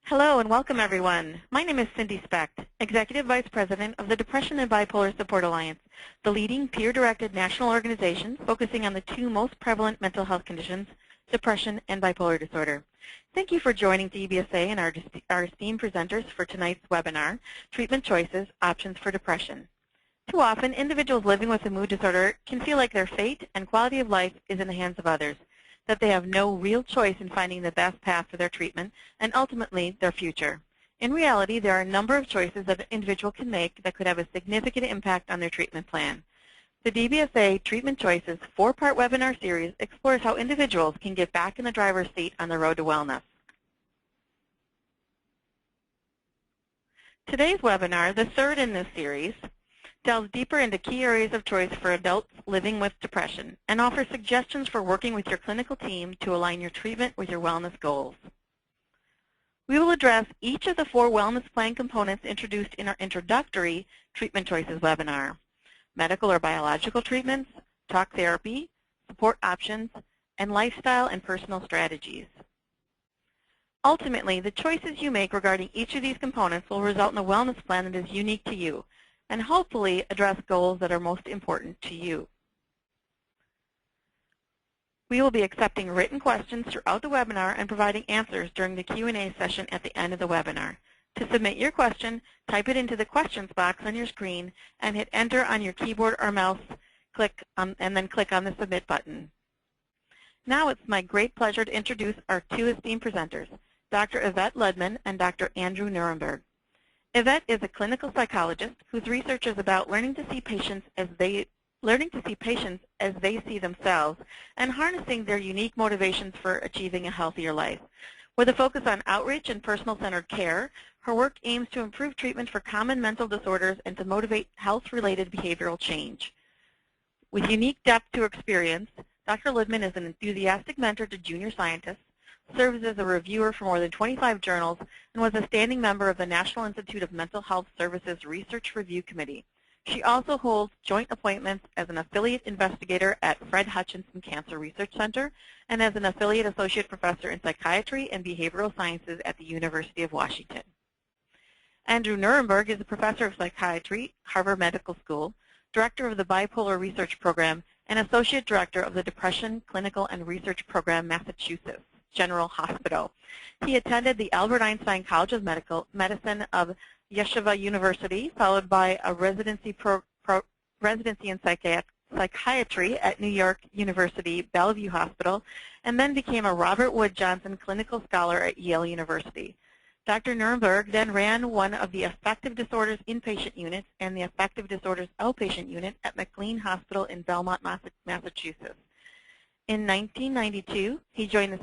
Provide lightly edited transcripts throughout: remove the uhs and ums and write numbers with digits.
Hello and welcome everyone. My name is Cindy Specht, Executive Vice President of the Depression and Bipolar Support Alliance, the leading peer-directed national organization focusing on the two most prevalent mental health conditions, depression and bipolar disorder. Thank you for joining DBSA and our esteemed presenters for tonight's webinar, Treatment Choices, Options for Depression. Too often, individuals living with a mood disorder can feel like their fate and quality of life is in the hands of others, that they have no real choice in finding the best path for their treatment and ultimately their future. In reality, there are a number of choices that an individual can make that could have a significant impact on their treatment plan. The DBSA Treatment Choices 4-part webinar series explores how individuals can get back in the driver's seat on the road to wellness. Today's webinar, the third in this series, delves deeper into key areas of choice for adults living with depression and offers suggestions for working with your clinical team to align your treatment with your wellness goals. We will address each of the 4 wellness plan components introduced in our introductory Treatment Choices webinar: medical or biological treatments, talk therapy, support options, and lifestyle and personal strategies. Ultimately, the choices you make regarding each of these components will result in a wellness plan that is unique to you, and hopefully address goals that are most important to you. We will be accepting written questions throughout the webinar and providing answers during the Q&A session at the end of the webinar. To submit your question, type it into the questions box on your screen and hit enter on your keyboard or mouse, and then click on the submit button. Now it's my great pleasure to introduce our 2 esteemed presenters, Dr. Yvette Ludman and Dr. Andrew Nierenberg. Yvette is a clinical psychologist whose research is about learning to see patients as they see themselves and harnessing their unique motivations for achieving a healthier life. With a focus on outreach and personal-centered care, her work aims to improve treatment for common mental disorders and to motivate health-related behavioral change. With unique depth to experience, Dr. Ludman is an enthusiastic mentor to junior scientists, serves as a reviewer for more than 25 journals, and was a standing member of the National Institute of Mental Health Services Research Review Committee. She also holds joint appointments as an affiliate investigator at Fred Hutchinson Cancer Research Center and as an affiliate associate professor in psychiatry and behavioral sciences at the University of Washington. Andrew Nierenberg is a professor of psychiatry, Harvard Medical School, director of the Bipolar Research Program, and associate director of the Depression Clinical and Research Program, Massachusetts General Hospital. He attended the Albert Einstein College of Medicine of Yeshiva University, followed by a residency in psychiatry at New York University Bellevue Hospital, and then became a Robert Wood Johnson Clinical Scholar at Yale University. Dr. Nierenberg then ran one of the Affective Disorders Inpatient Units and the Affective Disorders Outpatient Unit at McLean Hospital in Belmont, Massachusetts. In 1992, he joined the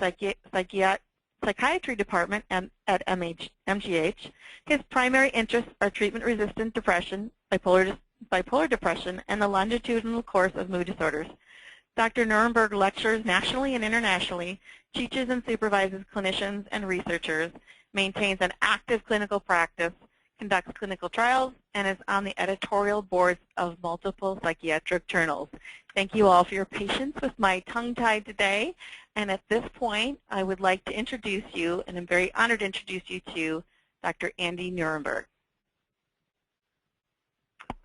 Psychiatry Department at MGH. His primary interests are treatment-resistant depression, bipolar depression, and the longitudinal course of mood disorders. Dr. Nierenberg lectures nationally and internationally, teaches and supervises clinicians and researchers, maintains an active clinical practice, conducts clinical trials, and is on the editorial boards of multiple psychiatric journals. Thank you all for your patience with my tongue-tied today. And at this point, I would like to introduce you, and I'm very honored to introduce you to Dr. Andy Nierenberg.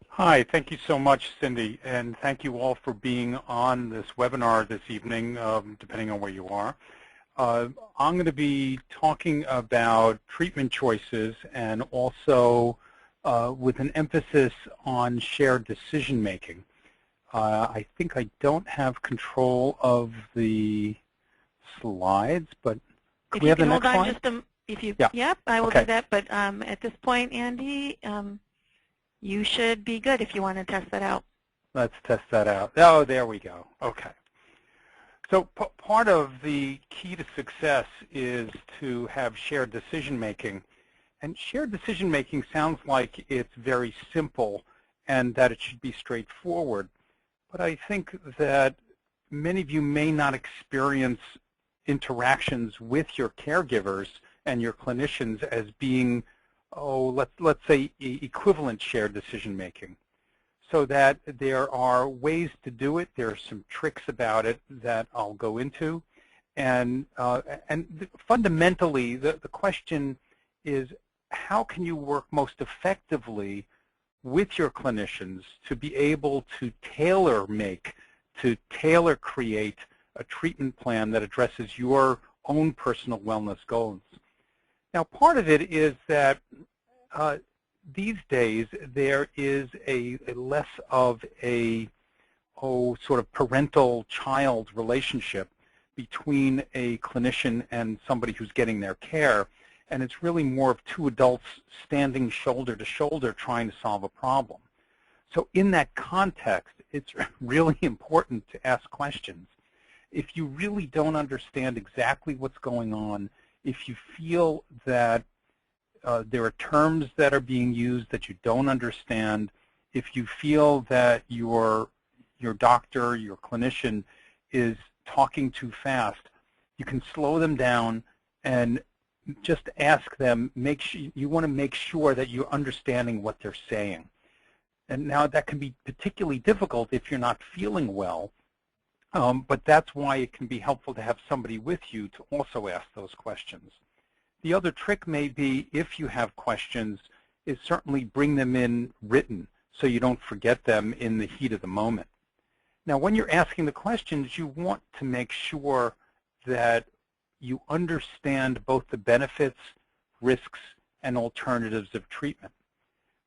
Hi, thank you so much, Cindy, and thank you all for being on this webinar this evening, depending on where you are. I'm going to be talking about treatment choices and also with an emphasis on shared decision-making. I think I don't have control of the slides, but could we have the next slide? If you can hold on just a, yep, I will do that. But at this point, Andy, you should be good if you want to test that out. Let's test that out. Oh, there we go. Okay. So part of the key to success is to have shared decision-making. And shared decision-making sounds like it's very simple and that it should be straightforward. But I think that many of you may not experience interactions with your caregivers and your clinicians as being, let's say, equivalent shared decision-making. So that there are ways to do it. There are some tricks about it that I'll go into. And fundamentally, the question is how can you work most effectively with your clinicians to be able to tailor create a treatment plan that addresses your own personal wellness goals. Now, part of it is that these days there is a less of a sort of parental-child relationship between a clinician and somebody who's getting their care, and it's really more of two adults standing shoulder to shoulder trying to solve a problem. So in that context, it's really important to ask questions. If you really don't understand exactly what's going on, if you feel that there are terms that are being used that you don't understand, if you feel that your doctor, your clinician is talking too fast, you can slow them down and just ask them, you want to make sure that you're understanding what they're saying. And now that can be particularly difficult if you're not feeling well, but that's why it can be helpful to have somebody with you to also ask those questions. The other trick may be, if you have questions, is certainly bring them in written so you don't forget them in the heat of the moment. Now, when you're asking the questions, you want to make sure that you understand both the benefits, risks, and alternatives of treatment.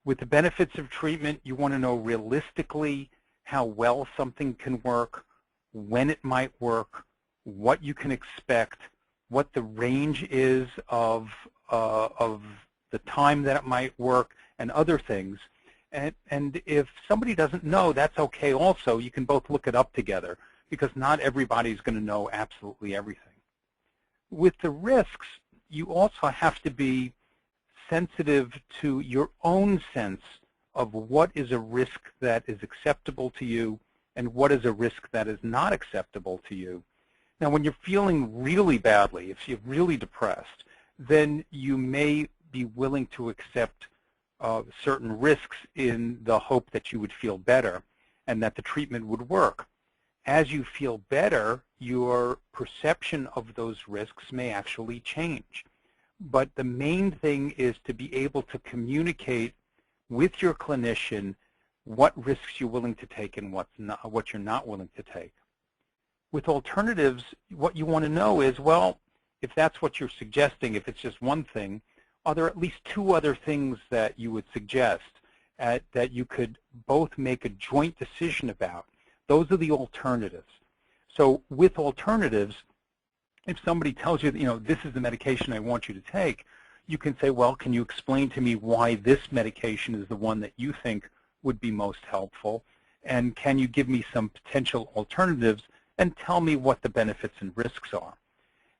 With the benefits of treatment, you want to know realistically how well something can work, when it might work, what you can expect, what the range is of the time that it might work, and other things. And if somebody doesn't know, that's okay also. You can both look it up together, because not everybody's going to know absolutely everything. With the risks, you also have to be sensitive to your own sense of what is a risk that is acceptable to you and what is a risk that is not acceptable to you. Now, when you're feeling really badly, if you're really depressed, then you may be willing to accept certain risks in the hope that you would feel better and that the treatment would work. As you feel better, your perception of those risks may actually change. But the main thing is to be able to communicate with your clinician what risks you're willing to take and what you're not willing to take. With alternatives, what you want to know is, well, if that's what you're suggesting, if it's just one thing, are there at least two other things that you would suggest that you could both make a joint decision about? Those are the alternatives. So with alternatives, if somebody tells you, this is the medication I want you to take, you can say, well, can you explain to me why this medication is the one that you think would be most helpful? And can you give me some potential alternatives and tell me what the benefits and risks are?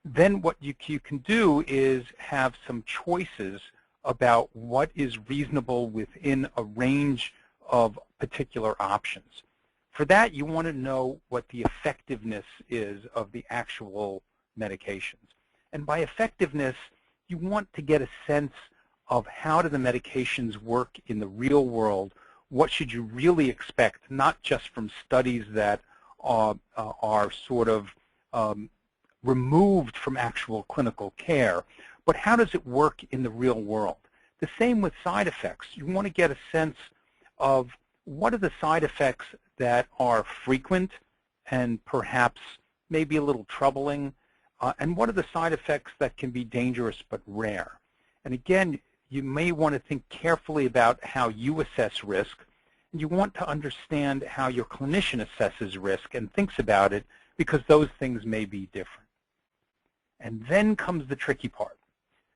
Then what you can do is have some choices about what is reasonable within a range of particular options. For that, you want to know what the effectiveness is of the actual medications. And by effectiveness, you want to get a sense of how do the medications work in the real world. What should you really expect, not just from studies that are sort of removed from actual clinical care, but how does it work in the real world? The same with side effects. You want to get a sense of what are the side effects that are frequent and perhaps maybe a little troubling, and what are the side effects that can be dangerous but rare? And again, you may want to think carefully about how you assess risk, and you want to understand how your clinician assesses risk and thinks about it, because those things may be different. And then comes the tricky part.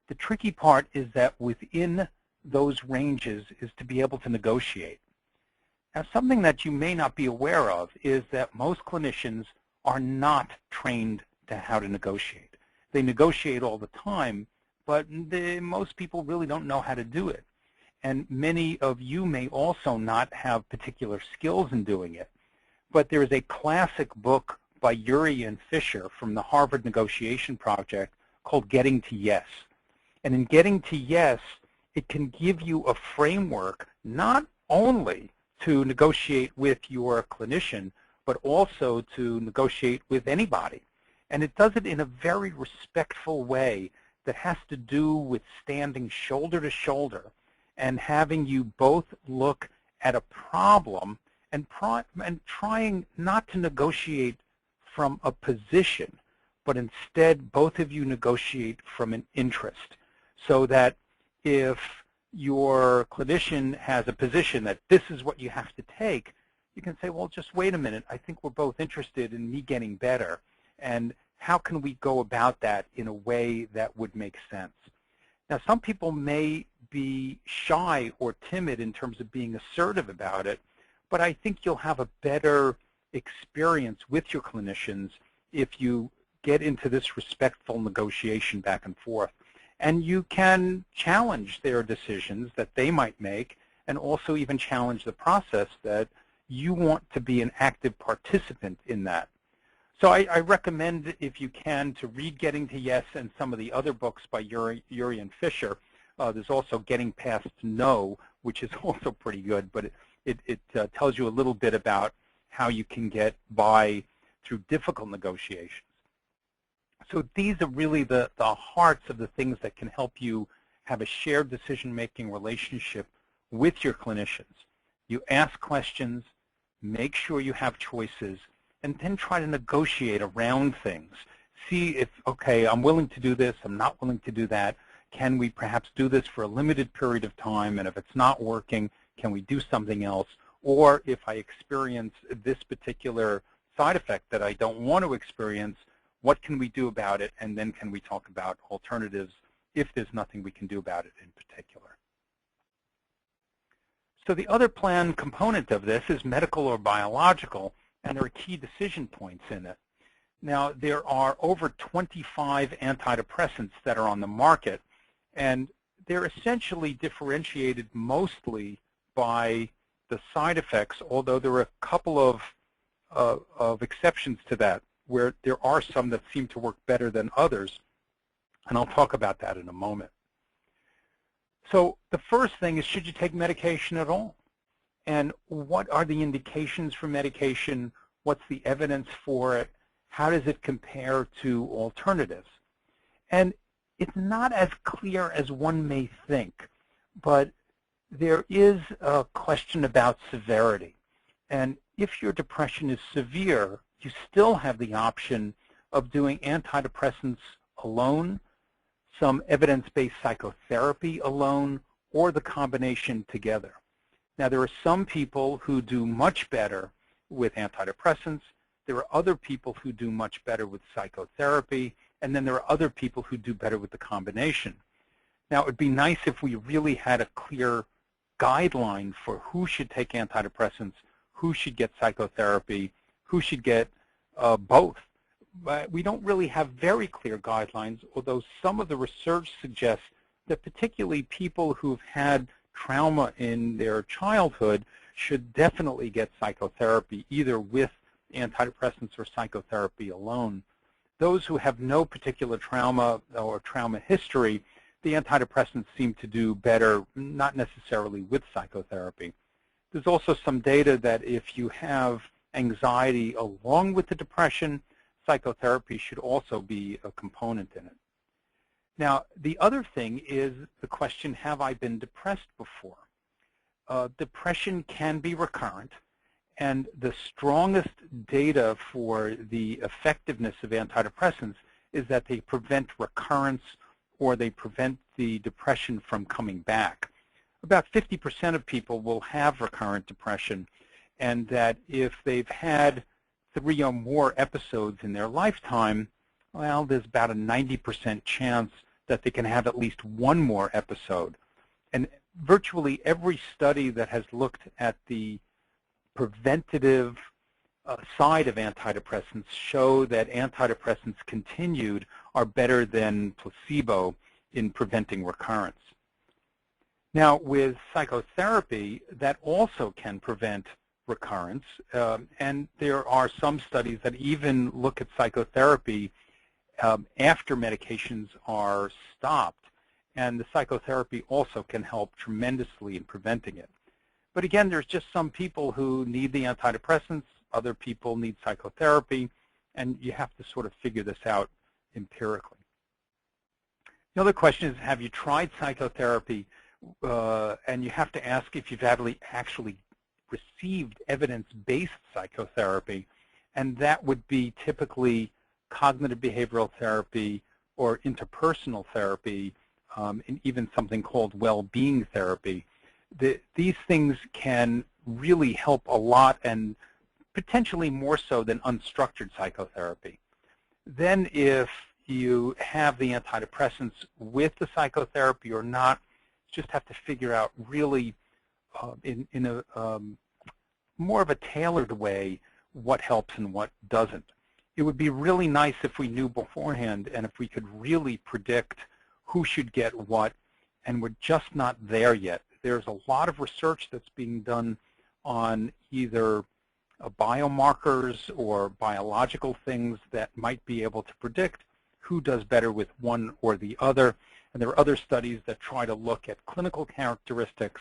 The tricky part is that within those ranges is to be able to negotiate. Now, something that you may not be aware of is that most clinicians are not trained to how to negotiate. They negotiate all the time, but most people really don't know how to do it. And many of you may also not have particular skills in doing it. But there is a classic book by Urey and Fisher from the Harvard Negotiation Project called Getting to Yes. And in Getting to Yes, it can give you a framework not only to negotiate with your clinician, but also to negotiate with anybody. And it does it in a very respectful way that has to do with standing shoulder to shoulder and having you both look at a problem and trying not to negotiate from a position, but instead both of you negotiate from an interest, so that if your clinician has a position that this is what you have to take, you can say, well, just wait a minute, I think we're both interested in me getting better, and how can we go about that in a way that would make sense? Now, some people may be shy or timid in terms of being assertive about it, but I think you'll have a better experience with your clinicians if you get into this respectful negotiation back and forth. And you can challenge their decisions that they might make, and also even challenge the process that you want to be an active participant in that. So I recommend, if you can, to read Getting to Yes and some of the other books by Uri and Fisher. There's also Getting Past No, which is also pretty good, but it tells you a little bit about how you can get by through difficult negotiations. So these are really the hearts of the things that can help you have a shared decision-making relationship with your clinicians. You ask questions, make sure you have choices, and then try to negotiate around things. See if, okay, I'm willing to do this, I'm not willing to do that. Can we perhaps do this for a limited period of time, and if it's not working, can we do something else? Or if I experience this particular side effect that I don't want to experience, what can we do about it? And then can we talk about alternatives if there's nothing we can do about it in particular? So the other plan component of this is medical or biological, and there are key decision points in it. Now, there are over 25 antidepressants that are on the market, and they're essentially differentiated mostly by the side effects, although there are a couple of exceptions to that, where there are some that seem to work better than others, and I'll talk about that in a moment. So the first thing is, should you take medication at all? And what are the indications for medication? What's the evidence for it? How does it compare to alternatives? And it's not as clear as one may think, but there is a question about severity. And if your depression is severe, you still have the option of doing antidepressants alone, some evidence-based psychotherapy alone, or the combination together. Now, there are some people who do much better with antidepressants. There are other people who do much better with psychotherapy, and then there are other people who do better with the combination. Now, it would be nice if we really had a clear guideline for who should take antidepressants, who should get psychotherapy, who should get both. But we don't really have very clear guidelines, although some of the research suggests that particularly people who've had trauma in their childhood should definitely get psychotherapy, either with antidepressants or psychotherapy alone. Those who have no particular trauma or trauma history, the antidepressants seem to do better, not necessarily with psychotherapy. There's also some data that if you have anxiety along with the depression, psychotherapy should also be a component in it. Now, the other thing is the question, have I been depressed before? Depression can be recurrent, and the strongest data for the effectiveness of antidepressants is that they prevent recurrence or they prevent the depression from coming back. About 50% of people will have recurrent depression, and that if they've had 3 or more episodes in their lifetime, well, there's about a 90% chance that they can have at least 1 more episode. And virtually every study that has looked at the preventative side of antidepressants show that antidepressants continued are better than placebo in preventing recurrence. Now, with psychotherapy, that also can prevent recurrence, and there are some studies that even look at psychotherapy after medications are stopped, and the psychotherapy also can help tremendously in preventing it. But again, there's just some people who need the antidepressants, other people need psychotherapy, and you have to sort of figure this out empirically. The other question is, have you tried psychotherapy? And you have to ask if you've actually received evidence-based psychotherapy, and that would be typically cognitive behavioral therapy or interpersonal therapy, and even something called well-being therapy. These things can really help a lot, and potentially more so than unstructured psychotherapy. Then if you have the antidepressants with the psychotherapy or not, you just have to figure out really in a more of a tailored way what helps and what doesn't. It would be really nice if we knew beforehand and if we could really predict who should get what, and we're just not there yet. There's a lot of research that's being done on either biomarkers or biological things that might be able to predict who does better with one or the other. And there are other studies that try to look at clinical characteristics.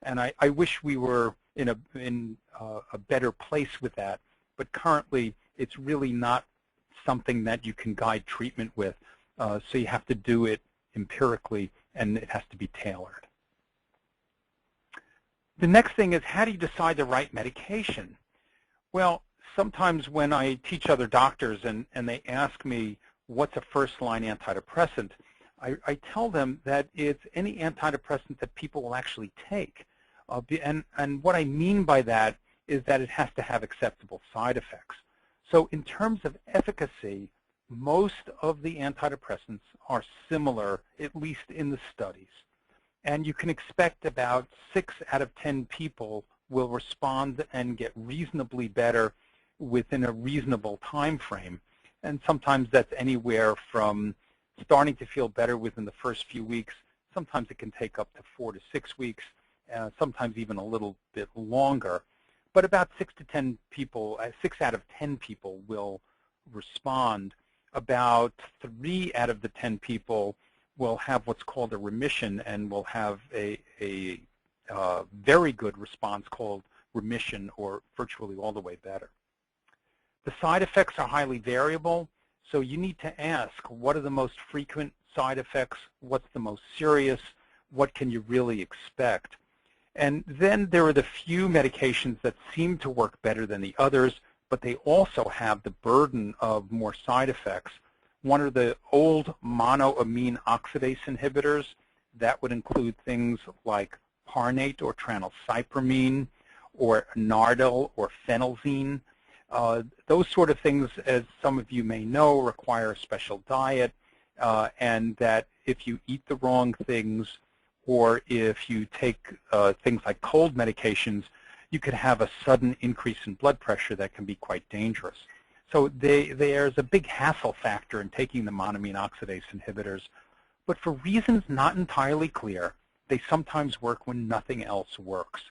And I wish we were in a better place with that. But currently, it's really not something that you can guide treatment with. So you have to do it empirically, and it has to be tailored. The next thing is, how do you decide the right medication? Well, sometimes when I teach other doctors and they ask me what's a first-line antidepressant, I tell them that it's any antidepressant that people will actually take. And what I mean by that is that it has to have acceptable side effects. So in terms of efficacy, most of the antidepressants are similar, at least in the studies. And you can expect about 6 out of 10 people will respond and get reasonably better within a reasonable time frame. And sometimes that's anywhere from starting to feel better within the first few weeks. Sometimes it can take up to 4 to 6 weeks, sometimes even a little bit longer. But about 6 out of 10 people will respond. About 3 out of the 10 people will have what's called a remission and will have a very good response called remission, or virtually all the way better. The side effects are highly variable, so you need to ask, what are the most frequent side effects? What's the most serious? What can you really expect? And then there are the few medications that seem to work better than the others, but they also have the burden of more side effects. One are the old monoamine oxidase inhibitors. That would include things like parnate or tranylcypromine, or Nardil or phenelzine. Those sort of things, as some of you may know, require a special diet, and that if you eat the wrong things, or if you take things like cold medications, you could have a sudden increase in blood pressure that can be quite dangerous. So there's a big hassle factor in taking the monoamine oxidase inhibitors, but for reasons not entirely clear, they sometimes work when nothing else works.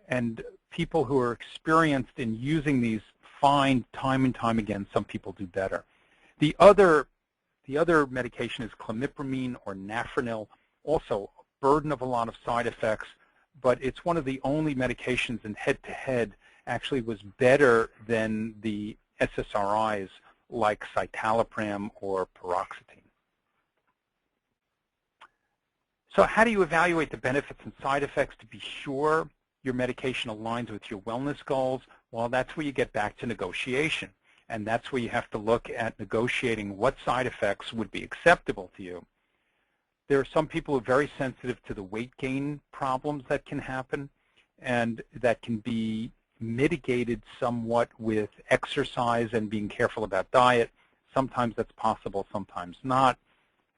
And people who are experienced in using these find time and time again some people do better. The other medication is clomipramine or Nafranil, also a burden of a lot of side effects, but it's one of the only medications in head-to-head actually was better than the SSRIs like citalopram or paroxetine. So how do you evaluate the benefits and side effects to be sure your medication aligns with your wellness goals? Well, that's where you get back to negotiation. And that's where you have to look at negotiating what side effects would be acceptable to you. There are some people who are very sensitive to the weight gain problems that can happen, and that can be mitigated somewhat with exercise and being careful about diet. Sometimes that's possible, sometimes not.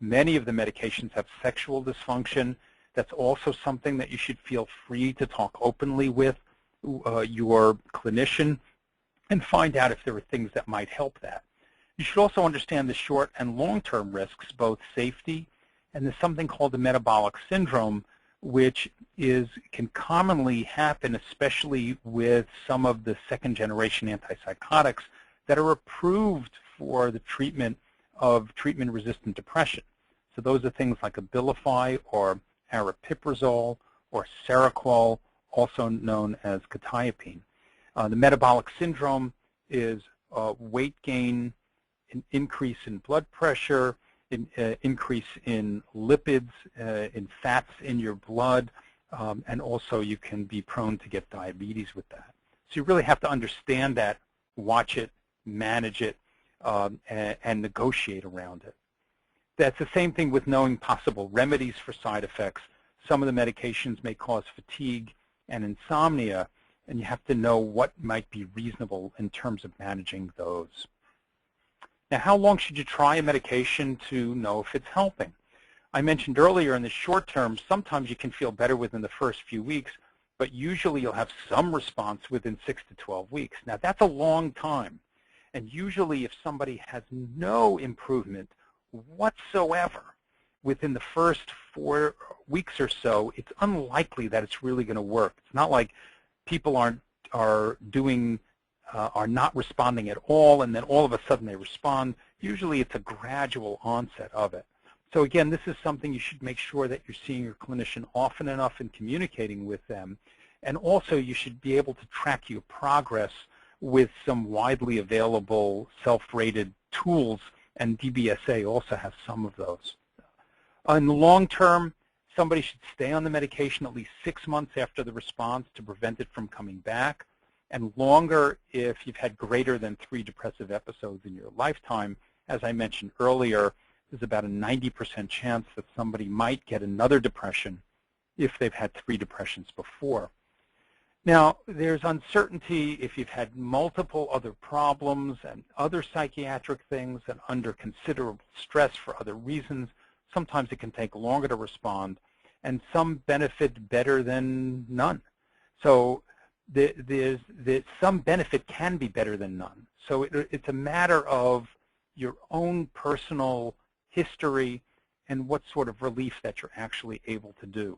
Many of the medications have sexual dysfunction. That's also something that you should feel free to talk openly with your clinician and find out if there are things that might help that. You should also understand the short and long-term risks, both safety, and there's something called the metabolic syndrome, which can commonly happen, especially with some of the second-generation antipsychotics that are approved for the treatment of treatment-resistant depression. So those are things like Abilify or aripiprazole or Seroquel, also known as quetiapine. The metabolic syndrome is weight gain, an increase in blood pressure, increase in lipids, in fats in your blood, and also you can be prone to get diabetes with that. So you really have to understand that, watch it, manage it, and negotiate around it. That's the same thing with knowing possible remedies for side effects. Some of the medications may cause fatigue and insomnia, and you have to know what might be reasonable in terms of managing those. Now, how long should you try a medication to know if it's helping? I mentioned earlier in the short term, sometimes you can feel better within the first few weeks, but usually you'll have some response within 6 to 12 weeks. Now, that's a long time. And usually if somebody has no improvement whatsoever within the first 4 weeks or so, it's unlikely that it's really going to work. It's not like people are not responding at all, and then all of a sudden they respond. Usually it's a gradual onset of it. So again, this is something you should make sure that you're seeing your clinician often enough and communicating with them. And also you should be able to track your progress with some widely available self-rated tools, and DBSA also has some of those. In the long term, somebody should stay on the medication at least 6 months after the response to prevent it from coming back, and longer if you've had greater than 3 depressive episodes in your lifetime. As I mentioned earlier, there's about a 90% chance that somebody might get another depression if they've had 3 depressions before. Now, there's uncertainty if you've had multiple other problems and other psychiatric things and under considerable stress for other reasons. Sometimes it can take longer to respond, and some benefit better than none. So some benefit can be better than none. So it's a matter of your own personal history and what sort of relief that you're actually able to do.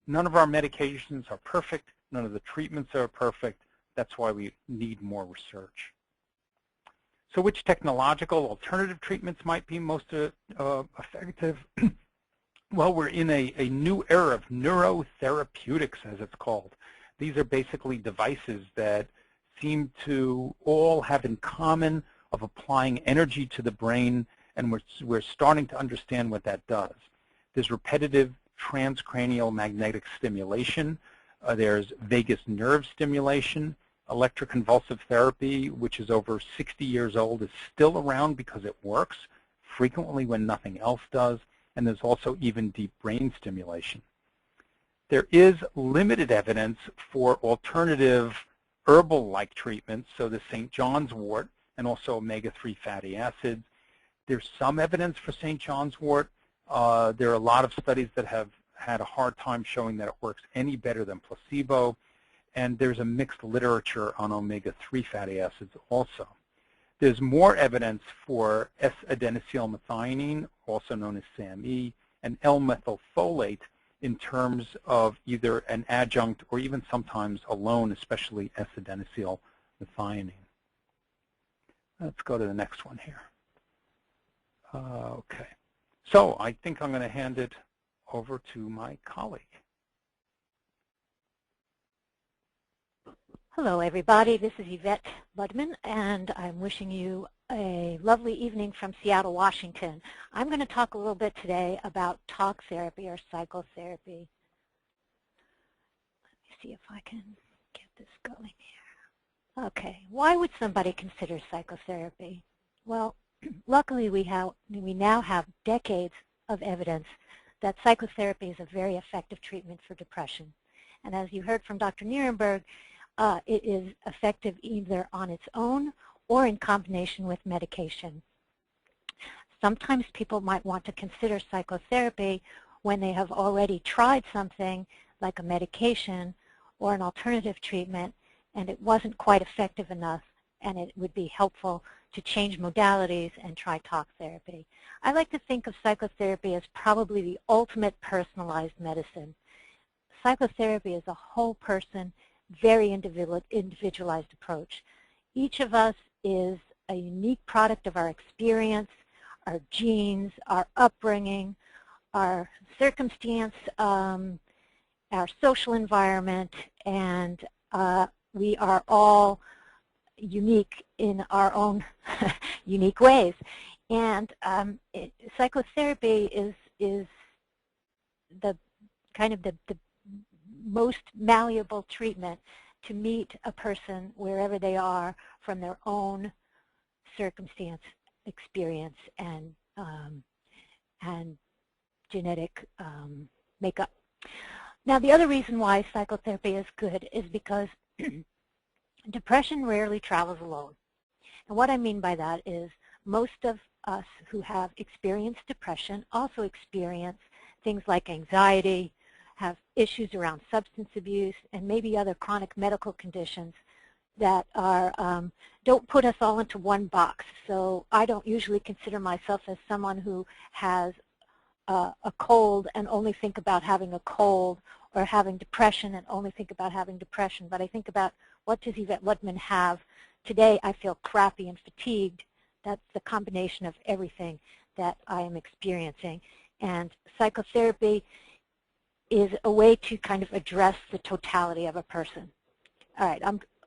None of our medications are perfect. None of the treatments are perfect. That's why we need more research. So which technological alternative treatments might be most effective? Well, we're in a new era of neurotherapeutics, as it's called. These are basically devices that seem to all have in common of applying energy to the brain, and we're starting to understand what that does. There's repetitive transcranial magnetic stimulation. There's vagus nerve stimulation. Electroconvulsive therapy, which is over 60 years old, is still around because it works frequently when nothing else does. And there's also even deep brain stimulation. There is limited evidence for alternative herbal-like treatments, so the St. John's wort and also omega-3 fatty acids. There's some evidence for St. John's wort. There are a lot of studies that have had a hard time showing that it works any better than placebo. And there's a mixed literature on omega-3 fatty acids also. There's more evidence for S-adenosylmethionine, also known as SAMe, and L-methylfolate in terms of either an adjunct or even sometimes alone, especially S-adenosylmethionine. Let's go to the next one here. Okay. So I think I'm going to hand it over to my colleague. Hello, everybody. This is Yvette Budman, and I'm wishing you a lovely evening from Seattle, Washington. I'm going to talk a little bit today about talk therapy or psychotherapy. Let me see if I can get this going here. Okay, why would somebody consider psychotherapy? Well, luckily we now have decades of evidence that psychotherapy is a very effective treatment for depression. And as you heard from Dr. Nierenberg, it is effective either on its own or in combination with medication. Sometimes people might want to consider psychotherapy when they have already tried something like a medication or an alternative treatment and it wasn't quite effective enough, and it would be helpful to change modalities and try talk therapy. I like to think of psychotherapy as probably the ultimate personalized medicine. Psychotherapy is a whole person, very individualized approach. Each of us is a unique product of our experience, our genes, our upbringing, our circumstance, our social environment, and we are all unique in our own unique ways. And psychotherapy is the kind of the most malleable treatment to meet a person wherever they are from their own circumstance, experience, and genetic makeup. Now, the other reason why psychotherapy is good is because depression rarely travels alone. And what I mean by that is most of us who have experienced depression also experience things like anxiety, have issues around substance abuse, and maybe other chronic medical conditions that are don't put us all into one box. So I don't usually consider myself as someone who has a cold and only think about having a cold, or having depression and only think about having depression. But I think about, what does Yvette Ludman have? Today I feel crappy and fatigued. That's the combination of everything that I am experiencing. And psychotherapy is a way to kind of address the totality of a person. All right,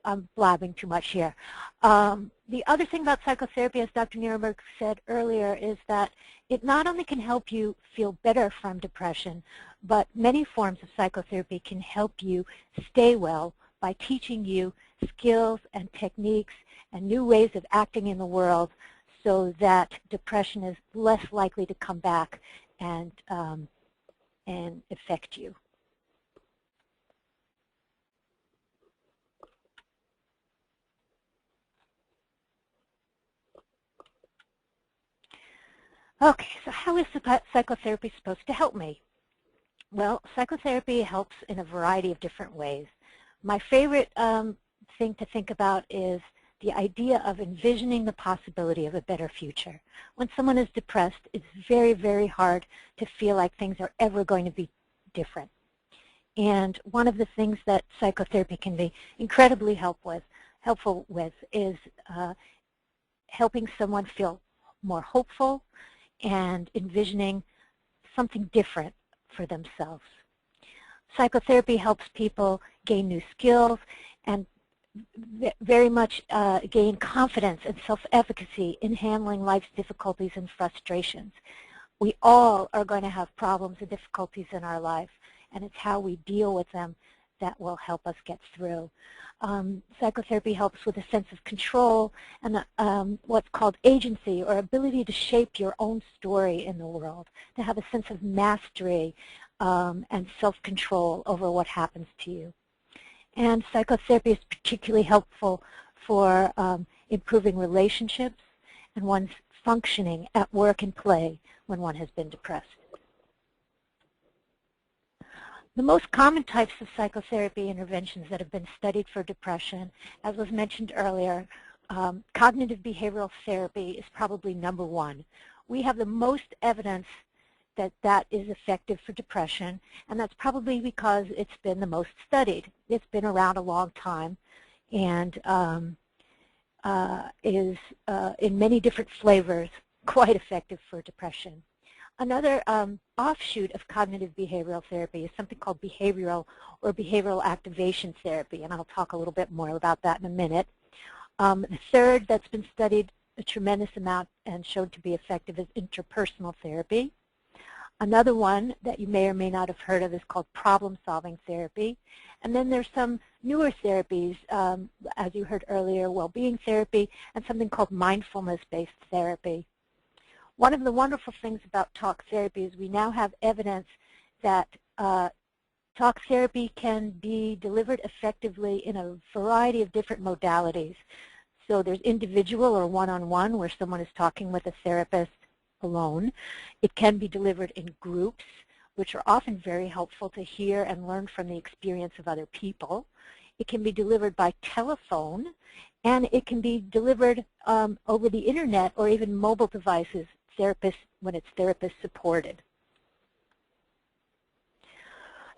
I'm blabbing too much here. The other thing about psychotherapy, as Dr. Nierenberg said earlier, is that it not only can help you feel better from depression, but many forms of psychotherapy can help you stay well by teaching you skills and techniques and new ways of acting in the world, so that depression is less likely to come back and affect you. Okay, so how is psychotherapy supposed to help me? Well, psychotherapy helps in a variety of different ways. My favorite thing to think about is the idea of envisioning the possibility of a better future. When someone is depressed, it's very, very hard to feel like things are ever going to be different. And one of the things that psychotherapy can be incredibly helpful with is helping someone feel more hopeful and envisioning something different for themselves. Psychotherapy helps people gain new skills and very much gain confidence and self-efficacy in handling life's difficulties and frustrations. We all are going to have problems and difficulties in our life, and it's how we deal with them that will help us get through. Psychotherapy helps with a sense of control and what's called agency, or ability to shape your own story in the world, to have a sense of mastery and self-control over what happens to you. And psychotherapy is particularly helpful for improving relationships and one's functioning at work and play when one has been depressed. The most common types of psychotherapy interventions that have been studied for depression, as was mentioned earlier, cognitive behavioral therapy is probably number one. We have the most evidence that that is effective for depression, and that's probably because it's been the most studied. It's been around a long time and is in many different flavors quite effective for depression. Another offshoot of cognitive behavioral therapy is something called behavioral or behavioral activation therapy, and I'll talk a little bit more about that in a minute. The third that's been studied a tremendous amount and shown to be effective is interpersonal therapy. Another one that you may or may not have heard of is called problem-solving therapy. And then there's some newer therapies, as you heard earlier, well-being therapy, and something called mindfulness-based therapy. One of the wonderful things about talk therapy is we now have evidence that talk therapy can be delivered effectively in a variety of different modalities. So there's individual or one-on-one, where someone is talking with a therapist alone. It can be delivered in groups, which are often very helpful to hear and learn from the experience of other people. It can be delivered by telephone, and it can be delivered over the internet or even mobile devices, when it's therapist supported.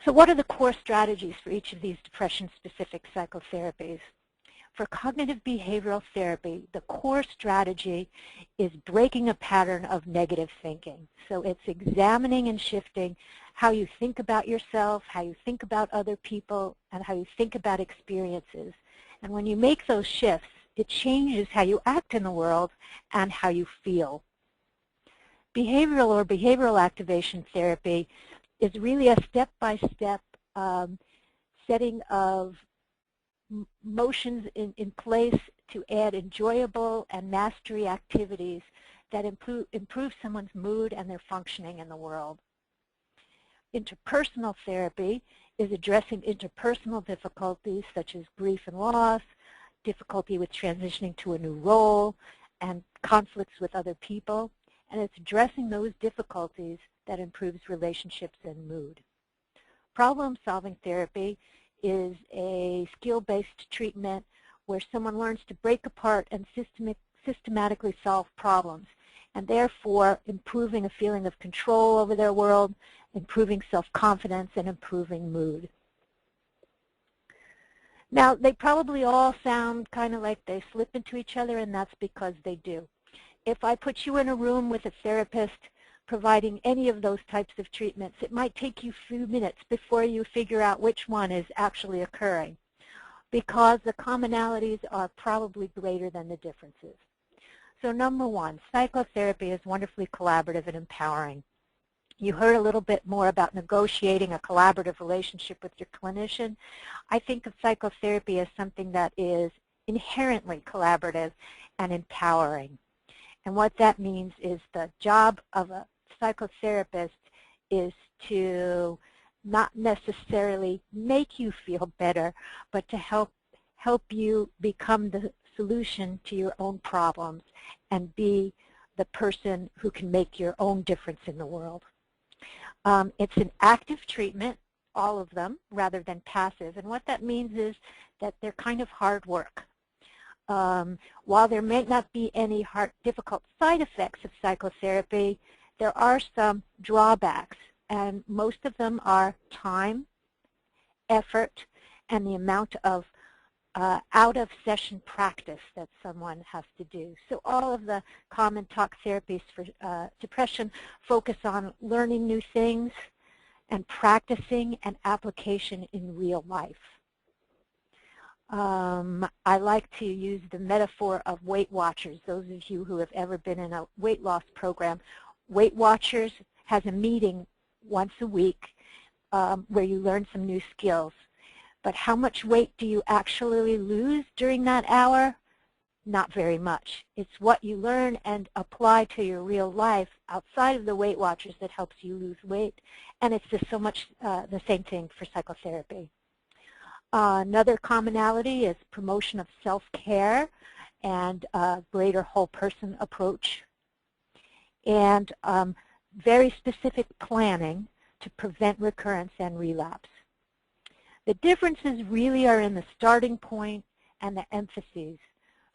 So what are the core strategies for each of these depression-specific psychotherapies? For cognitive behavioral therapy, the core strategy is breaking a pattern of negative thinking. So it's examining and shifting how you think about yourself, how you think about other people, and how you think about experiences. And when you make those shifts, it changes how you act in the world and how you feel. Behavioral or behavioral activation therapy is really a step-by-step setting of motions in place to add enjoyable and mastery activities that improve someone's mood and their functioning in the world. Interpersonal therapy is addressing interpersonal difficulties such as grief and loss, difficulty with transitioning to a new role, and conflicts with other people, and it's addressing those difficulties that improves relationships and mood. Problem-solving therapy is a skill-based treatment where someone learns to break apart and systematically solve problems, and therefore improving a feeling of control over their world, improving self-confidence, and improving mood. Now, they probably all sound kind of like they slip into each other, and that's because they do. If I put you in a room with a therapist providing any of those types of treatments, it might take you a few minutes before you figure out which one is actually occurring, because the commonalities are probably greater than the differences. So number one, psychotherapy is wonderfully collaborative and empowering. You heard a little bit more about negotiating a collaborative relationship with your clinician. I think of psychotherapy as something that is inherently collaborative and empowering. And what that means is the job of a psychotherapist is to not necessarily make you feel better, but to help you become the solution to your own problems and be the person who can make your own difference in the world. It's an active treatment, all of them, rather than passive. And what that means is that they're kind of hard work. While there may not be any difficult side effects of psychotherapy, there are some drawbacks, and most of them are time, effort, and the amount of out-of-session practice that someone has to do. So all of the common talk therapies for depression focus on learning new things and practicing and application in real life. I like to use the metaphor of Weight Watchers. Those of you who have ever been in a weight loss program, Weight Watchers has a meeting once a week where you learn some new skills. But how much weight do you actually lose during that hour? Not very much. It's what you learn and apply to your real life outside of the Weight Watchers that helps you lose weight. And it's just so much the same thing for psychotherapy. Another commonality is promotion of self-care and a greater whole person approach. And very specific planning to prevent recurrence and relapse. The differences really are in the starting point and the emphases.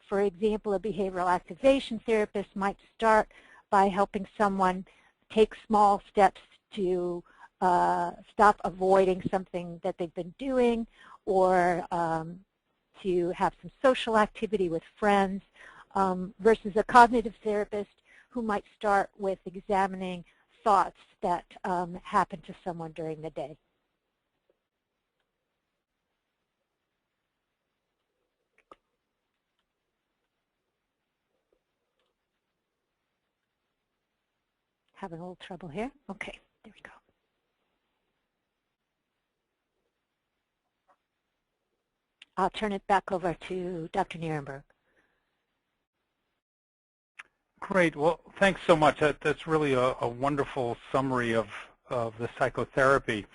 For example, a behavioral activation therapist might start by helping someone take small steps to stop avoiding something that they've been doing, or to have some social activity with friends, versus a cognitive therapist who might start with examining thoughts that happen to someone during the day. Having a little trouble here. Okay, there we go. I'll turn it back over to Dr. Nierenberg. Great. Well, thanks so much. That's really a wonderful summary of the psychotherapy.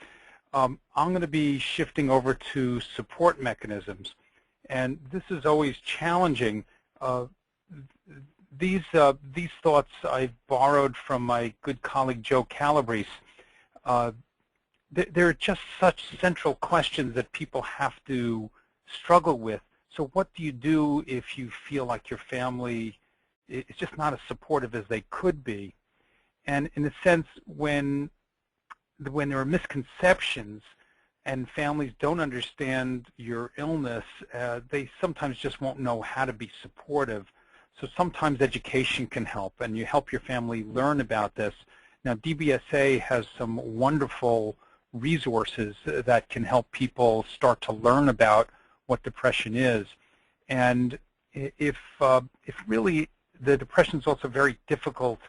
I'm going to be shifting over to support mechanisms. And this is always challenging. These thoughts I've borrowed from my good colleague Joe Calabrese. They're just such central questions that people have to struggle with. So what do you do if you feel like your family is just not as supportive as they could be? And in a sense, when there are misconceptions and families don't understand your illness, they sometimes just won't know how to be supportive. So sometimes education can help, and you help your family learn about this. Now, DBSA has some wonderful resources that can help people start to learn about what depression is. And if really the depression is also very difficult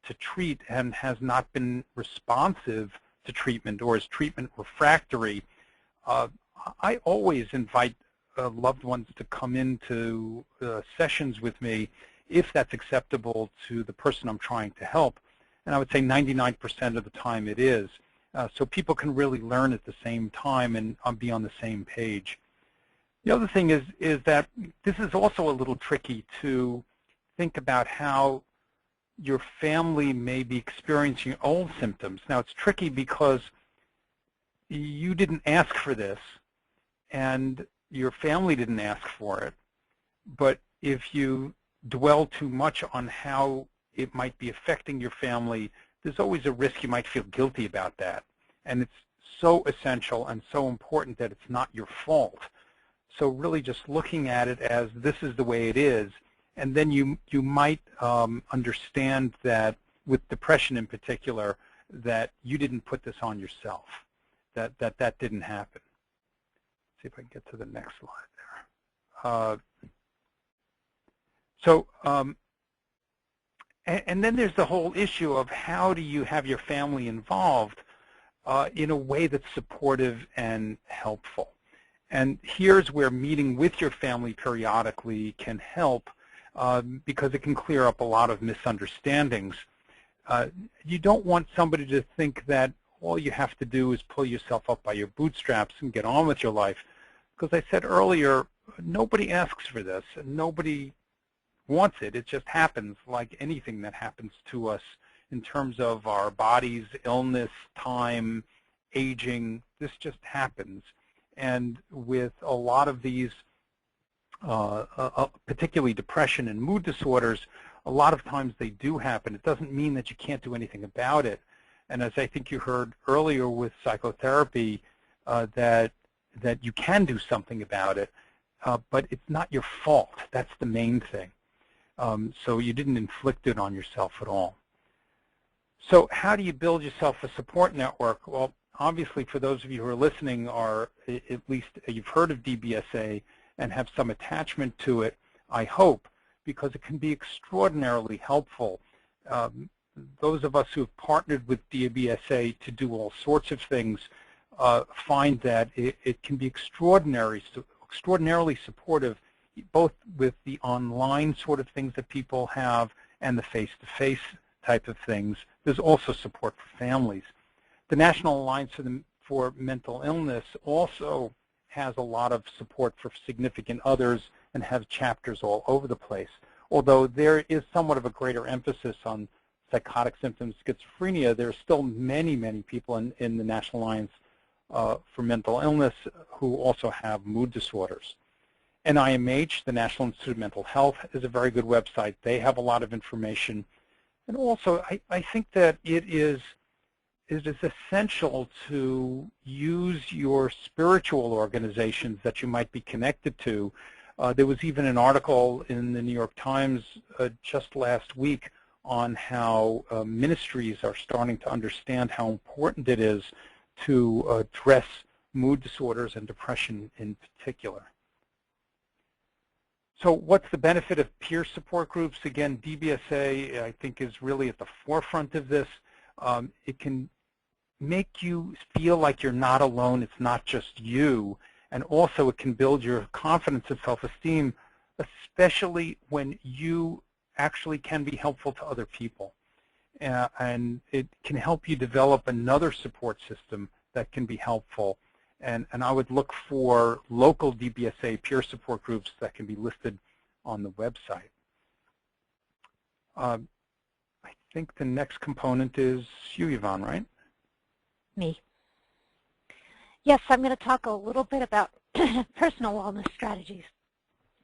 to treat and has not been responsive to treatment or is treatment refractory, I always invite loved ones to come into sessions with me if that's acceptable to the person I'm trying to help. And I would say 99% of the time it is. So people can really learn at the same time and be on the same page. The other thing is that this is also a little tricky to think about how your family may be experiencing your own symptoms. Now, it's tricky because you didn't ask for this, and your family didn't ask for it. But if you dwell too much on how it might be affecting your family, there's always a risk you might feel guilty about that. And it's so essential and so important that it's not your fault. So really just looking at it as this is the way it is, and then you might understand that with depression in particular, that you didn't put this on yourself, that didn't happen. See if I can get to the next slide there. And then there's the whole issue of how do you have your family involved in a way that's supportive and helpful. And here's where meeting with your family periodically can help because it can clear up a lot of misunderstandings. You don't want somebody to think that all you have to do is pull yourself up by your bootstraps and get on with your life. Because I said earlier, nobody asks for this, and nobody wants it. It just happens like anything that happens to us in terms of our bodies, illness, time, aging. This just happens. And with a lot of these, particularly depression and mood disorders, a lot of times they do happen. It doesn't mean that you can't do anything about it. And as I think you heard earlier with psychotherapy, that you can do something about it, but it's not your fault. That's the main thing. So you didn't inflict it on yourself at all. So how do you build yourself a support network? Well, obviously, for those of you who are listening, at least you've heard of DBSA and have some attachment to it, I hope, because it can be extraordinarily helpful. Those of us who have partnered with DBSA to do all sorts of things find that it can be extraordinarily supportive, both with the online sort of things that people have and the face-to-face type of things. There's also support for families. The National Alliance for Mental Illness also has a lot of support for significant others and has chapters all over the place. Although there is somewhat of a greater emphasis on psychotic symptoms, schizophrenia, there are still many, many people in the National Alliance for Mental Illness who also have mood disorders. NIMH, the National Institute of Mental Health, is a very good website. They have a lot of information. And also, I think that it is essential to use your spiritual organizations that you might be connected to. There was even an article in the New York Times just last week on how ministries are starting to understand how important it is to address mood disorders and depression in particular. So what's the benefit of peer support groups? Again, DBSA, I think, is really at the forefront of this. It can make you feel like you're not alone. It's not just you. And also it can build your confidence and self-esteem, especially when you actually can be helpful to other people. And it can help you develop another support system that can be helpful. And I would look for local DBSA peer support groups that can be listed on the website. I think the next component is you, Yvonne, right? Me. Yes, I'm going to talk a little bit about personal wellness strategies.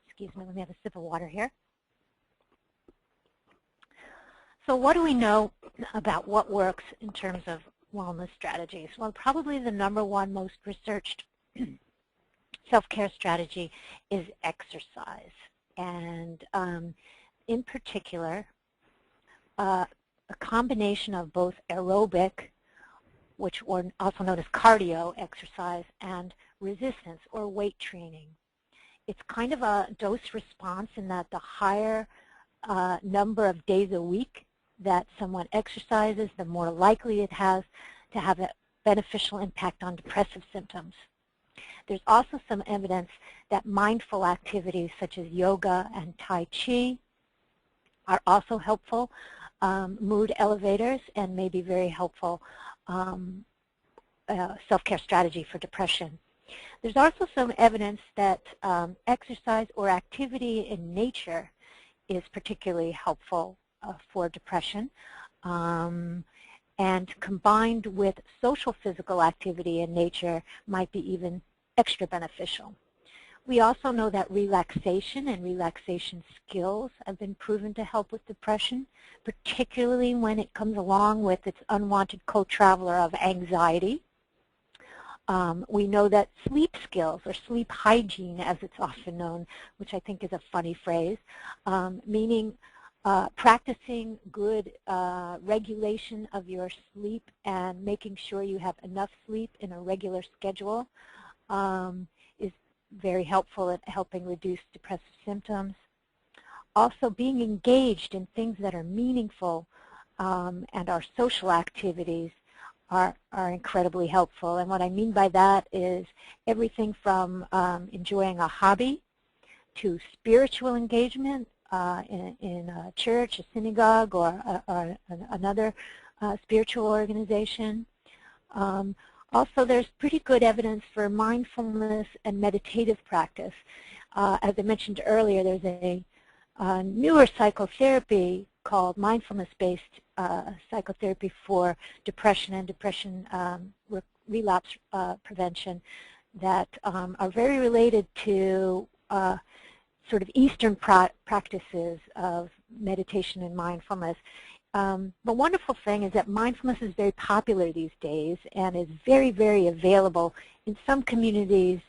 Excuse me, let me have a sip of water here. So what do we know about what works in terms of wellness strategies? Well, probably the #1 most researched self-care strategy is exercise. And in particular, a combination of both aerobic, which are also known as cardio exercise, and resistance or weight training. It's kind of a dose response in that the higher number of days a week that someone exercises, the more likely it has to have a beneficial impact on depressive symptoms. There's also some evidence that mindful activities such as yoga and Tai Chi are also helpful mood elevators and may be very helpful self-care strategy for depression. There's also some evidence that exercise or activity in nature is particularly helpful for depression, and combined with social physical activity in nature might be even extra beneficial. We also know that relaxation and relaxation skills have been proven to help with depression, particularly when it comes along with its unwanted co-traveler of anxiety. We know that sleep skills, or sleep hygiene as it's often known, which I think is a funny phrase, meaning practicing good regulation of your sleep and making sure you have enough sleep in a regular schedule is very helpful at helping reduce depressive symptoms. Also, being engaged in things that are meaningful and our social activities are incredibly helpful. And what I mean by that is everything from enjoying a hobby to spiritual engagement in a church, a synagogue, or another spiritual organization. Also, there's pretty good evidence for mindfulness and meditative practice. As I mentioned earlier, there's a newer psychotherapy called mindfulness-based psychotherapy for depression and depression relapse prevention that are very related to sort of Eastern practices of meditation and mindfulness. The wonderful thing is that mindfulness is very popular these days and is very, very available. In some communities,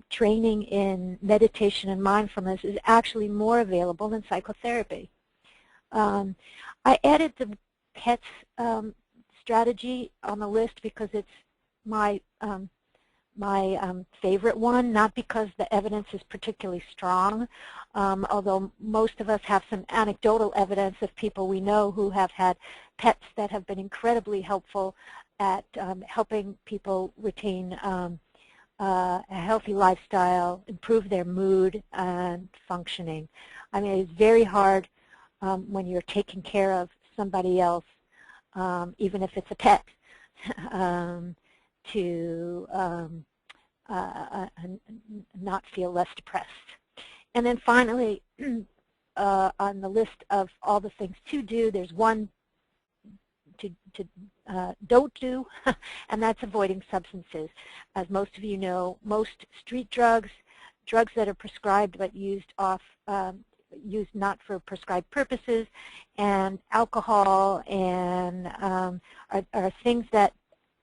training in meditation and mindfulness is actually more available than psychotherapy. I added the PETS strategy on the list because it's my favorite one, not because the evidence is particularly strong, although most of us have some anecdotal evidence of people we know who have had pets that have been incredibly helpful at helping people retain a healthy lifestyle, improve their mood and functioning. I mean, it's very hard when you're taking care of somebody else, even if it's a pet, to not feel less depressed. And then finally, on the list of all the things to do, there's one to don't do, and that's avoiding substances. As most of you know, most street drugs, drugs that are prescribed but used used not for prescribed purposes, and alcohol and are things that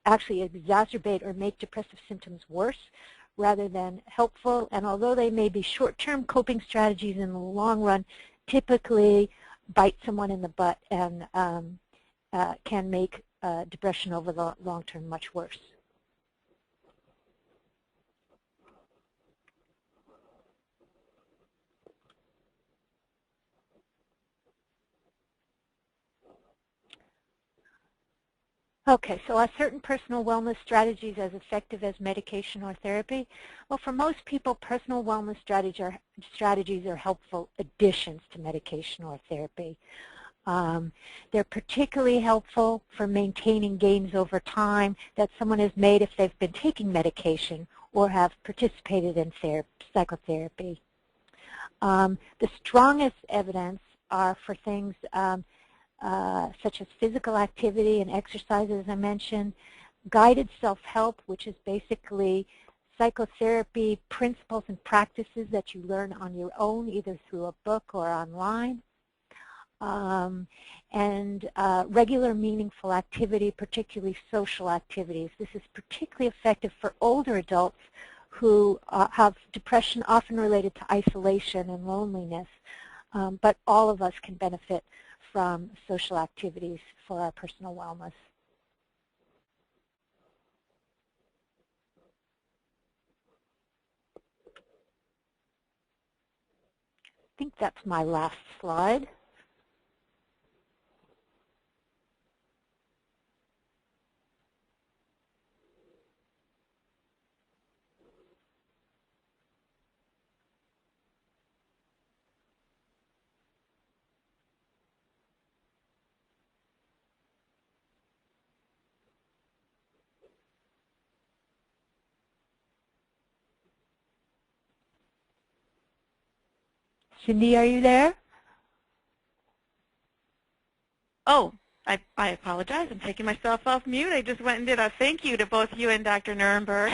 actually exacerbate or make depressive symptoms worse rather than helpful. And although they may be short-term coping strategies, in the long run typically bite someone in the butt and can make depression over the long term much worse. Okay, so are certain personal wellness strategies as effective as medication or therapy? Well, for most people, personal wellness strategies are helpful additions to medication or therapy. They're particularly helpful for maintaining gains over time that someone has made if they've been taking medication or have participated in psychotherapy. The strongest evidence are for things such as physical activity and exercise, as I mentioned, guided self-help, which is basically psychotherapy principles and practices that you learn on your own, either through a book or online, and regular meaningful activity, particularly social activities. This is particularly effective for older adults who have depression often related to isolation and loneliness, but all of us can benefit from social activities for our personal wellness. I think that's my last slide. Cindy, are you there? Oh, I apologize. I'm taking myself off mute. I just went and did a thank you to both you and Dr. Nierenberg.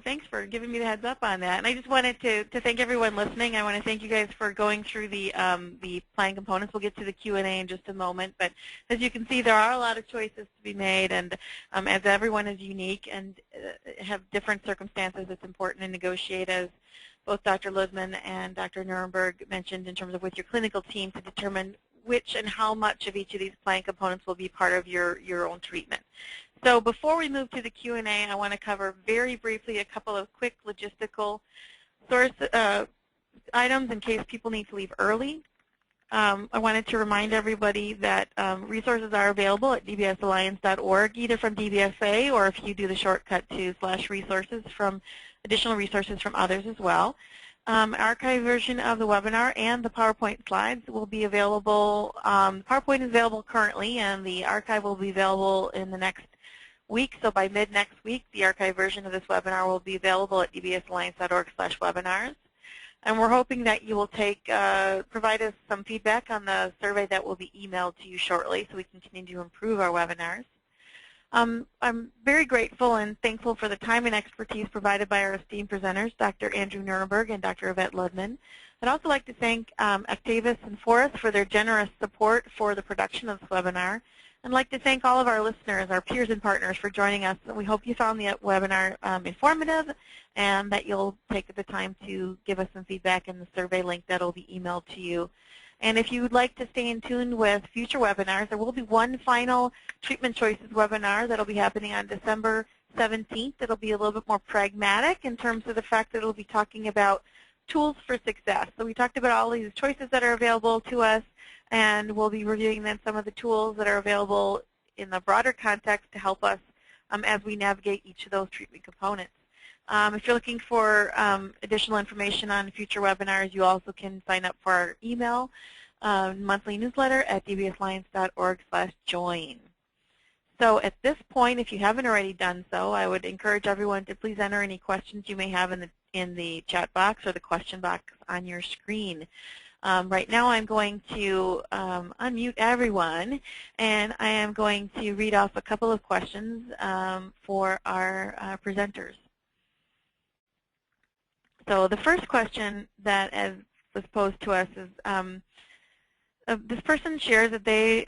Thanks for giving me the heads up on that. And I just wanted to thank everyone listening. I want to thank you guys for going through the plan components. We'll get to the Q&A in just a moment. But as you can see, there are a lot of choices to be made. And as everyone is unique and have different circumstances, it's important to negotiate, as both Dr. Ludman and Dr. Nierenberg mentioned, in terms of with your clinical team to determine which and how much of each of these plan components will be part of your own treatment. So before we move to the Q&A, I want to cover very briefly a couple of quick logistical source items in case people need to leave early. I wanted to remind everybody that resources are available at dbsalliance.org, either from DBSA or if you do the shortcut to /resources from additional resources from others as well. Archive version of the webinar and the PowerPoint slides will be available. PowerPoint is available currently, and the archive will be available in the next week. So by mid-next week, the archive version of this webinar will be available at dbsalliance.org/webinars. And we're hoping that you will provide us some feedback on the survey that will be emailed to you shortly so we can continue to improve our webinars. I'm very grateful and thankful for the time and expertise provided by our esteemed presenters, Dr. Andrew Nierenberg and Dr. Yvette Ludman. I'd also like to thank Actavis and Forrest for their generous support for the production of this webinar. I'd like to thank all of our listeners, our peers and partners, for joining us. We hope you found the webinar informative and that you'll take the time to give us some feedback in the survey link that will be emailed to you. And if you would like to stay in tune with future webinars, there will be one final Treatment Choices webinar that will be happening on December 17th. It will be a little bit more pragmatic in terms of the fact that it will be talking about tools for success. So we talked about all these choices that are available to us, and we'll be reviewing then some of the tools that are available in the broader context to help us as we navigate each of those treatment components. If you're looking for additional information on future webinars, you also can sign up for our email monthly newsletter at dbsalliance.org/join. So at this point, if you haven't already done so, I would encourage everyone to please enter any questions you may have in the chat box or the question box on your screen. Right now I'm going to unmute everyone, and I am going to read off a couple of questions for our presenters. So the first question that was posed to us is, this person shares that they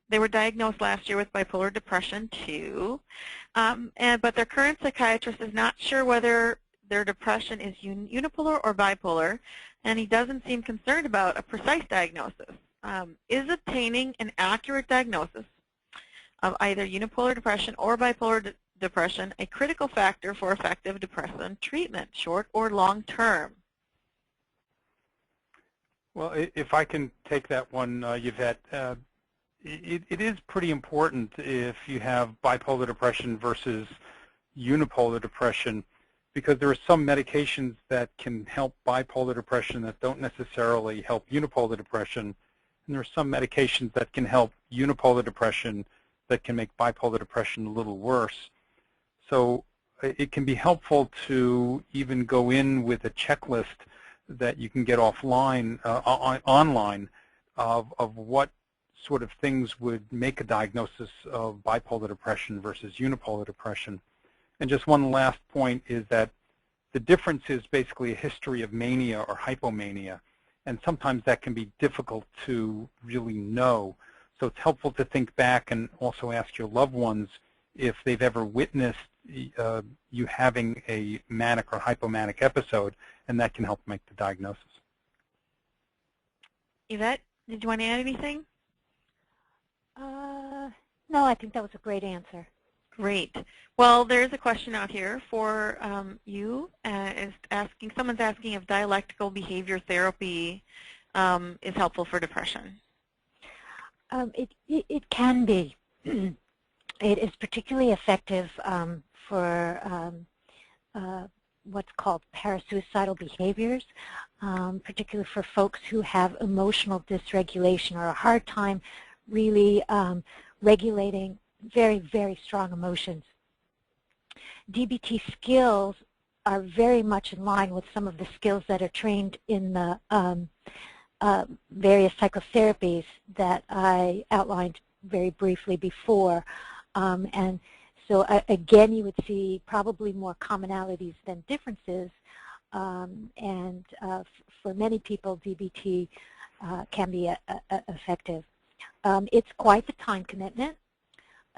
they were diagnosed last year with bipolar depression 2, but their current psychiatrist is not sure whether their depression is unipolar or bipolar, and he doesn't seem concerned about a precise diagnosis. Is obtaining an accurate diagnosis of either unipolar depression or bipolar depression a critical factor for effective depression treatment, short or long term? Well, if I can take that one, Yvette, it is pretty important if you have bipolar depression versus unipolar depression, because there are some medications that can help bipolar depression that don't necessarily help unipolar depression, and there are some medications that can help unipolar depression that can make bipolar depression a little worse. So it can be helpful to even go in with a checklist that you can get offline, online, of what sort of things would make a diagnosis of bipolar depression versus unipolar depression. And just one last point is that the difference is basically a history of mania or hypomania, and sometimes that can be difficult to really know. So it's helpful to think back and also ask your loved ones if they've ever witnessed you having a manic or hypomanic episode, and that can help make the diagnosis. Yvette, did you want to add anything? No, I think that was a great answer. Great. Well, there's a question out here for you. Someone's asking if dialectical behavior therapy is helpful for depression. It can be. It is particularly effective for what's called parasuicidal behaviors, particularly for folks who have emotional dysregulation or a hard time really regulating very, very strong emotions. DBT skills are very much in line with some of the skills that are trained in the various psychotherapies that I outlined very briefly before. And so again, you would see probably more commonalities than differences. And for many people, DBT can be effective. It's quite the time commitment.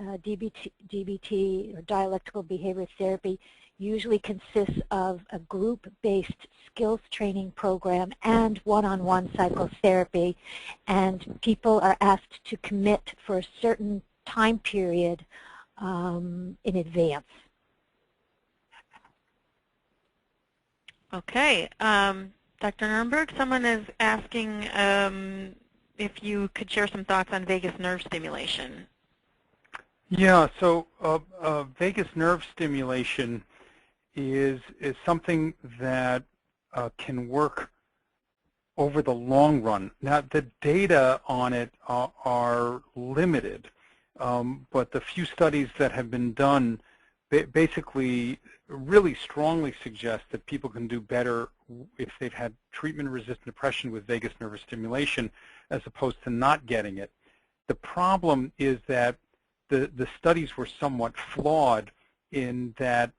DBT, or dialectical behavior therapy, usually consists of a group-based skills training program and one-on-one psychotherapy, and people are asked to commit for a certain time period in advance. Okay. Dr. Nierenberg, someone is asking if you could share some thoughts on vagus nerve stimulation. Yeah, so vagus nerve stimulation is something that can work over the long run. Now, the data on it are limited, but the few studies that have been done basically really strongly suggest that people can do better if they've had treatment-resistant depression with vagus nerve stimulation as opposed to not getting it. The problem is that the studies were somewhat flawed in that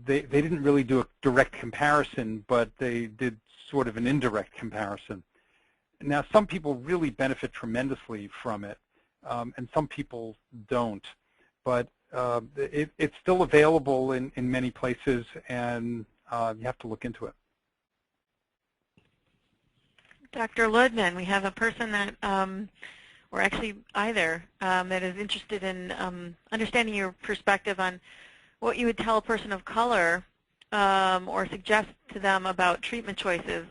they didn't really do a direct comparison, but they did sort of an indirect comparison. Now, some people really benefit tremendously from it, and some people don't. But it's still available in many places, and you have to look into it. Dr. Ludman, we have a person that, or actually either, that is interested in understanding your perspective on what you would tell a person of color or suggest to them about treatment choices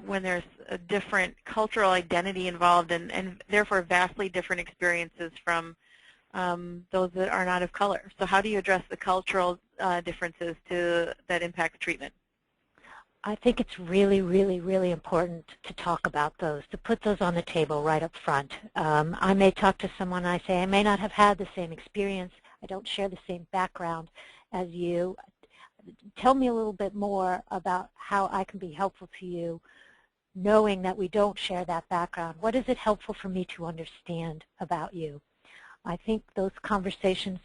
when there's a different cultural identity involved and therefore vastly different experiences from those that are not of color. So how do you address the cultural differences that impact treatment? I think it's really, really, really important to talk about those, to put those on the table right up front. I may talk to someone and I say, I may not have had the same experience, I don't share the same background as you. Tell me a little bit more about how I can be helpful to you, knowing that we don't share that background. What is it helpful for me to understand about you? I think those conversations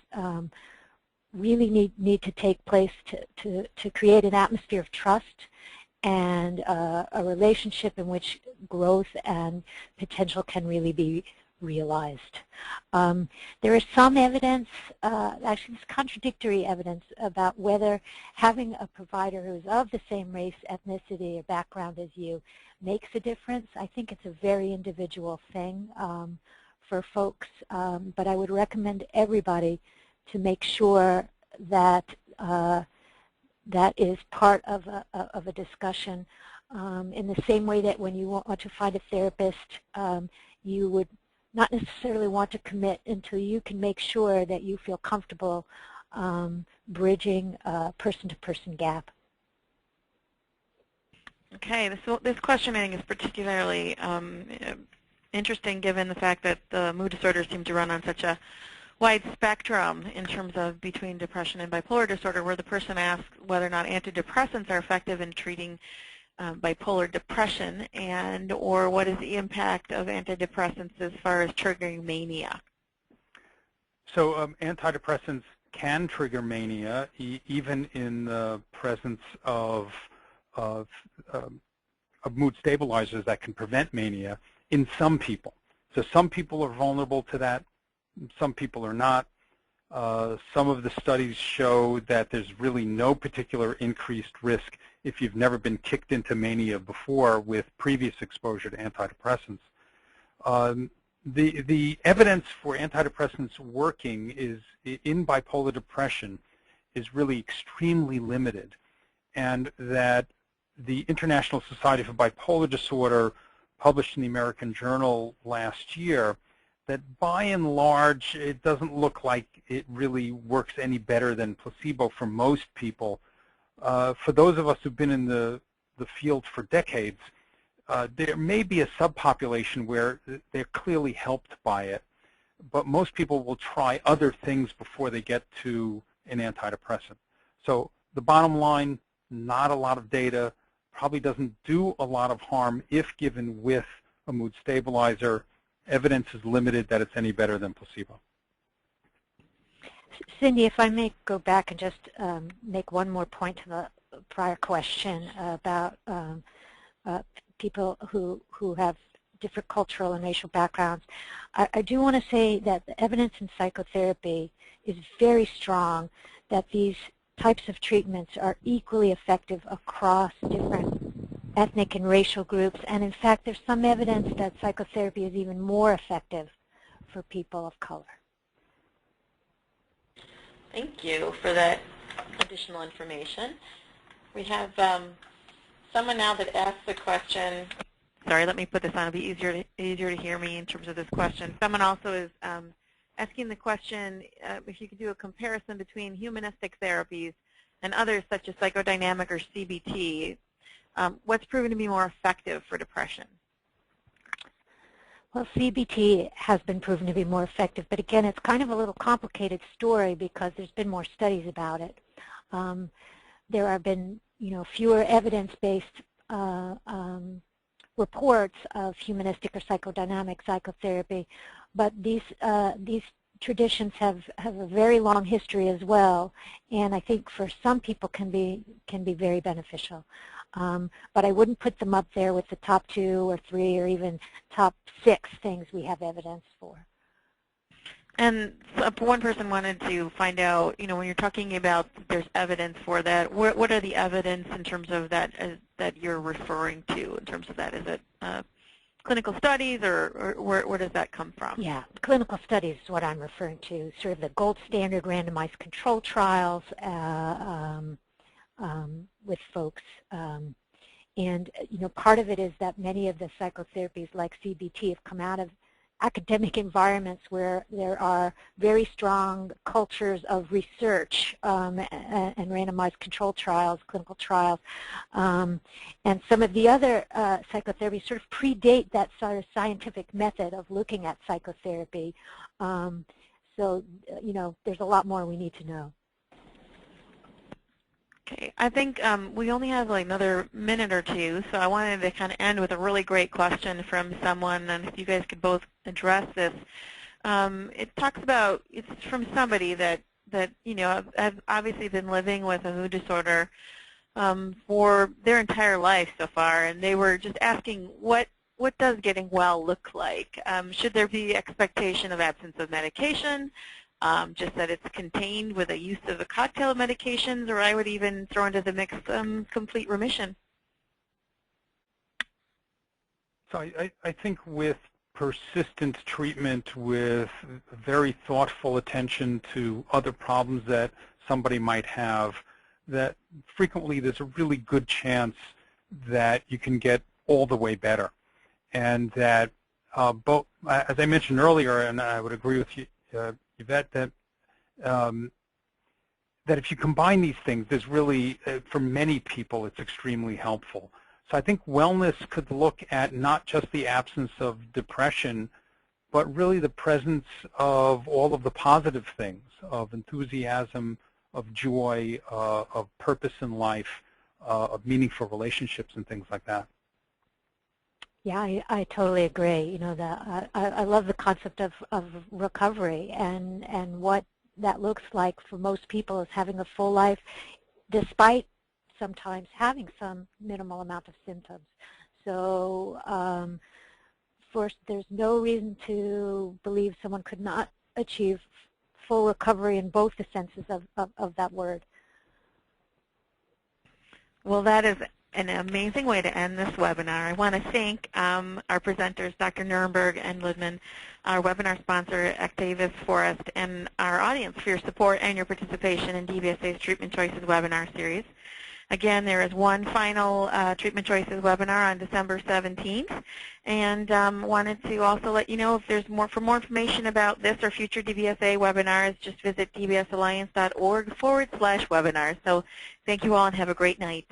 really need to take place to create an atmosphere of trust and a relationship in which growth and potential can really be realized. There is some evidence, actually it's contradictory evidence, about whether having a provider who is of the same race, ethnicity, or background as you makes a difference. I think it's a very individual thing for folks, but I would recommend everybody to make sure that that is part of a discussion in the same way that when you want to find a therapist, you would not necessarily want to commit until you can make sure that you feel comfortable bridging a person-to-person gap. Okay, this question I think is particularly interesting given the fact that the mood disorders seem to run on such a wide spectrum in terms of between depression and bipolar disorder, where the person asks whether or not antidepressants are effective in treating bipolar depression, and or what is the impact of antidepressants as far as triggering mania? So antidepressants can trigger mania even in the presence of mood stabilizers that can prevent mania in some people. So some people are vulnerable to that, some people are not. Some of the studies show that there's really no particular increased risk if you've never been kicked into mania before with previous exposure to antidepressants. The evidence for antidepressants working in bipolar depression is really extremely limited, and that the International Society for Bipolar Disorder published in the American Journal last year that by and large it doesn't look like it really works any better than placebo for most people. For those of us who've been in the field for decades, there may be a subpopulation where they're clearly helped by it, but most people will try other things before they get to an antidepressant. So the bottom line, not a lot of data, probably doesn't do a lot of harm if given with a mood stabilizer. Evidence is limited that it's any better than placebo. Cindy, if I may go back and just make one more point to the prior question about people who have different cultural and racial backgrounds. I do want to say that the evidence in psychotherapy is very strong that these types of treatments are equally effective across different ethnic and racial groups, and in fact there's some evidence that psychotherapy is even more effective for people of color. Thank you for that additional information. We have someone now that asked the question. Sorry, let me put this on. It'll be easier to hear me in terms of this question. Someone also is asking the question if you could do a comparison between humanistic therapies and others such as psychodynamic or CBT. What's proven to be more effective for depression? Well, CBT has been proven to be more effective, but again, it's kind of a little complicated story because there's been more studies about it. There have been, fewer evidence-based reports of humanistic or psychodynamic psychotherapy, but these traditions have a very long history as well, and I think for some people can be very beneficial. But I wouldn't put them up there with the top 2 or 3 or even top 6 things we have evidence for. And one person wanted to find out, when you're talking about there's evidence for that, what are the evidence in terms of that that you're referring to in terms of that? Is it clinical studies or where does that come from? Yeah, clinical studies is what I'm referring to, sort of the gold standard randomized control trials with folks. And part of it is that many of the psychotherapies like CBT have come out of academic environments where there are very strong cultures of research and randomized control trials, clinical trials. And some of the other psychotherapies sort of predate that sort of scientific method of looking at psychotherapy. So, there's a lot more we need to know. Okay, I think we only have like another minute or two, so I wanted to kind of end with a really great question from someone, and if you guys could both address this. It talks about, it's from somebody that have obviously been living with a mood disorder for their entire life so far, and they were just asking what does getting well look like? Should there be expectation of absence of medication? Just that it's contained with a use of a cocktail of medications, or I would even throw into the mix complete remission. So I think with persistent treatment, with very thoughtful attention to other problems that somebody might have, that frequently there's a really good chance that you can get all the way better. And that both, as I mentioned earlier, and I would agree with you, Yvette, that if you combine these things, there's really, for many people, it's extremely helpful. So I think wellness could look at not just the absence of depression, but really the presence of all of the positive things, of enthusiasm, of joy, of purpose in life, of meaningful relationships and things like that. Yeah, I totally agree. I love the concept of recovery and what that looks like for most people is having a full life despite sometimes having some minimal amount of symptoms. So first, there's no reason to believe someone could not achieve full recovery in both the senses of that word. Well, that is an amazing way to end this webinar. I want to thank our presenters, Dr. Nierenberg and Lidman, our webinar sponsor, Actavis Forest, and our audience for your support and your participation in DBSA's Treatment Choices webinar series. Again, there is one final Treatment Choices webinar on December 17th, and wanted to also let you know if there's for more information about this or future DBSA webinars, just visit dbsalliance.org/webinars. So thank you all and have a great night.